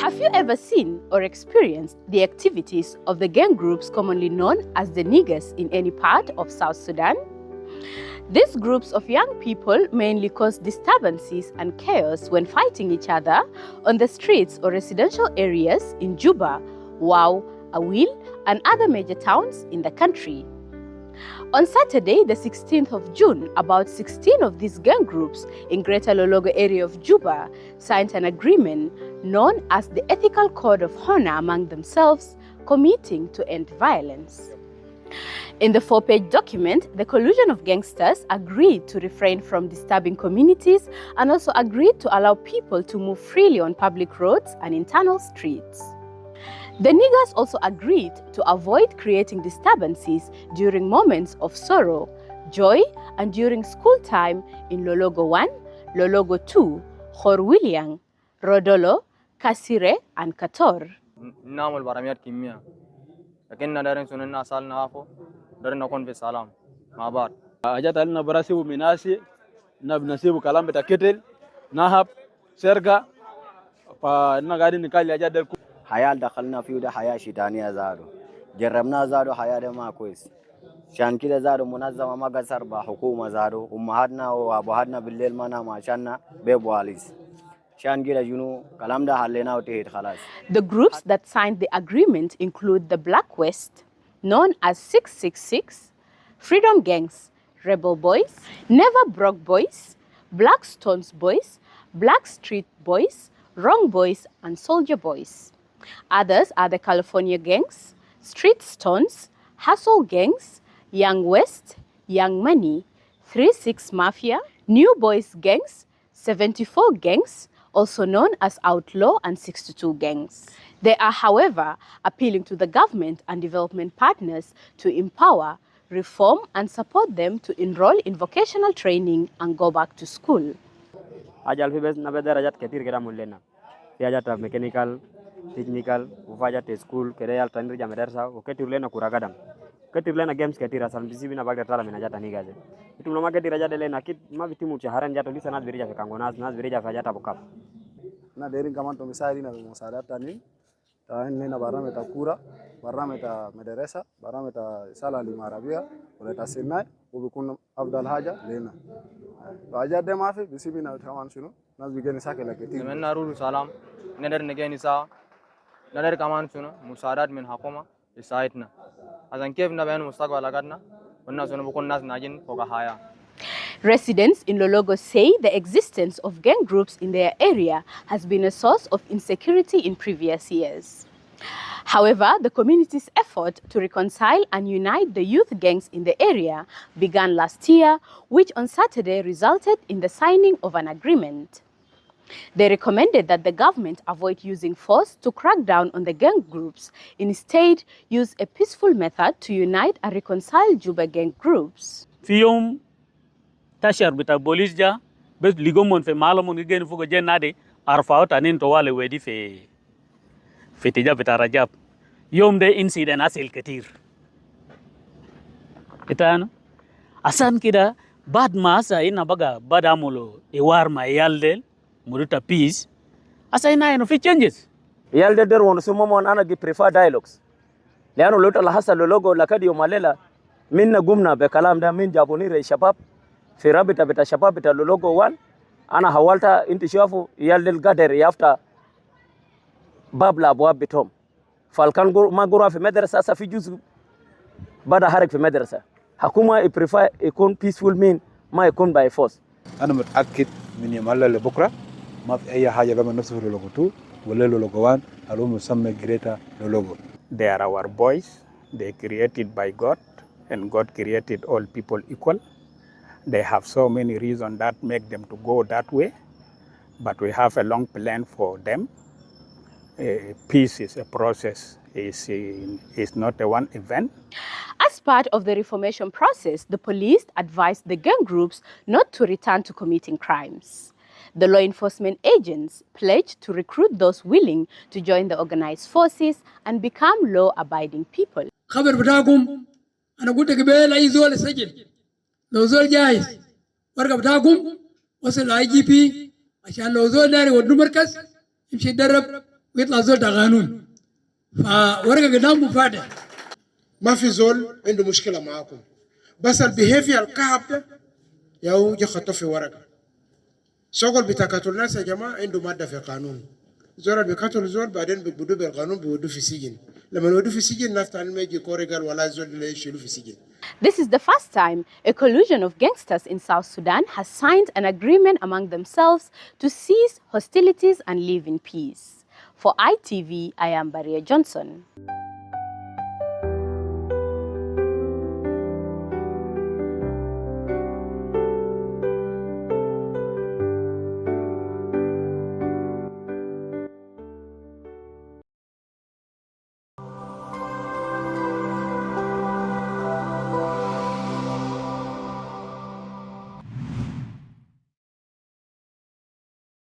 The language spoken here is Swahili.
Have you ever seen or experienced the activities of the gang groups commonly known as the niggers in any part of South Sudan? These groups of young people mainly cause disturbances and chaos when fighting each other on the streets or residential areas in Juba, Wau, Awil, and other major towns in the country. On Saturday, the 16th of June, about 16 of these gang groups in Greater Lologo area of Juba signed an agreement known as the Ethical Code of Honor among themselves, committing to end violence. In the 4-page document, the collusion of gangsters agreed to refrain from disturbing communities and also agreed to allow people to move freely on public roads and internal streets. The niggers also agreed to avoid creating disturbances during moments of sorrow, joy, and during school time in Lologo 1, Lologo 2, Khor-Williang, Rodolo, Kasire, and Kator. نعمل برامج كيمياء لكننا دارين سننا سالنا عفو دارين نكون في سلام مع بعض. أجت علينا براسيو مناسي نبنسيو كلام بتكتل نهب سرقة فإننا قاعدين نكالي أجت دل حياة دخلنا فيه ده حياة شيطانية زادو جربنا زادو حياة ده ما كويس عشان كده زادو منظمة ما قصر بحكومة زادو أمهاتنا وأبوهاتنا بالليل ما نام عشاننا بيبواليس عشان كده جنو كلام ده حلينا وتهيد خلاص. The groups that signed the agreement include the Black West, known as 666, Freedom Gangs, Rebel Boys, Never Broke Boys, Black Stones Boys, Black Street Boys, Wrong Boys, and Soldier Boys. Others are the California Gangs, Street Stones, Hustle Gangs, Young West, Young Money, 3-6 Mafia, New Boys Gangs, 74 Gangs, also known as Outlaw and 62 Gangs. They are, however, appealing to the government and development partners to empower, reform, and support them to enroll in vocational training and go back to school. Mechanical, technical, ufajate school, kereyal tanirja madarasa, uketirlena kuragadam. Ketirlena games ketira salmisibi na bagda tala menajata nigaze. Itu lama ketira jada lena kit ma vitimu chaharan jato lisa nas berija fekangonas nas berija fajata bokap. na derin kaman to misali na musadata ni nena barameta kura barameta madarasa barameta sala limarabia uleta sinai ubikun afdal haja lena haja de mafi bisibi na kaman shunu nas bigeni sakela ketir نمنا رول سلام ندر نجاني سا ندر كمان شنو مساعدات من حكومة يساعدنا عشان كيف نبين مستقبل أكادنا والناس شنو بكون ناس ناجين فوق حياة. Residents in Lologo say the existence of gang groups in their area has been a source of insecurity in previous years. However, the community's effort to reconcile and unite the youth gangs in the area began last year, which on Saturday resulted in the signing of an agreement. They recommended that the government avoid using force to crack down on the gang groups, instead use a peaceful method to unite and reconcile Juba gang groups. Fiyom tashar bita bolis ja bes ligomon fe malomon igen fugo jenade arfaot anin to wale wedi fe tija bita rajab yom de incident asil ketir itano asan kida bad masa ina baga badamulo iwar ma yaldel muruta peace asa ina no fi changes Yalde der won sumomon ana gi prefer dialogues. Leano lota la hasa logo la kadi yomalela minna gumna be kalam da min jaboni re shabab في رابطة بتاع شباب بتاع لولوجو 1 أنا حاولت أنت شوفوا يالدل قدر يافتا باب لأبواب بتوم فالكان ما قرأ في مدرسة في جزء بدأ حرك في مدرسة حكومة يبريفا يكون peaceful mean ما يكون by force. أنا متأكد من يوم الله لبكرة ما في أي حاجة بما نفسه في لولوجو 2 ولا لولوجو 1 اليوم مسمى جريتا لولوجو. They are our boys. They created by God and God created all people equal. They have so many reasons that make them to go that way, but we have a long plan for them. Peace is a process, is not a one event. As part of the reformation process, the police advised the gang groups not to return to committing crimes. The law enforcement agents pledged to recruit those willing to join the organized forces and become law-abiding people. لو زول جايز ورقة بتاعكم وصل IGP عشان لو زول داري ودو مركز يمشي يتدرب ويطلع زول ده قانون فورقه قدامه فاتح. ما في زول عنده مشكله معاكم، بس البيهيفير الكعب ده ياو جا خطه في ورقه. شغل بتاكتل الناس يا جماعه عنده ماده في القانون. زول بيقتل زول بعدين بيقبضوا بالقانون بيودوه في السجن. لما يودوه في السجن الناس تاني ما يجي كوري قال ولا زول اللي يشيلوه في السجن. This is the first time a coalition of gangsters in South Sudan has signed an agreement among themselves to cease hostilities and live in peace. For ITV, I am Baria Johnson.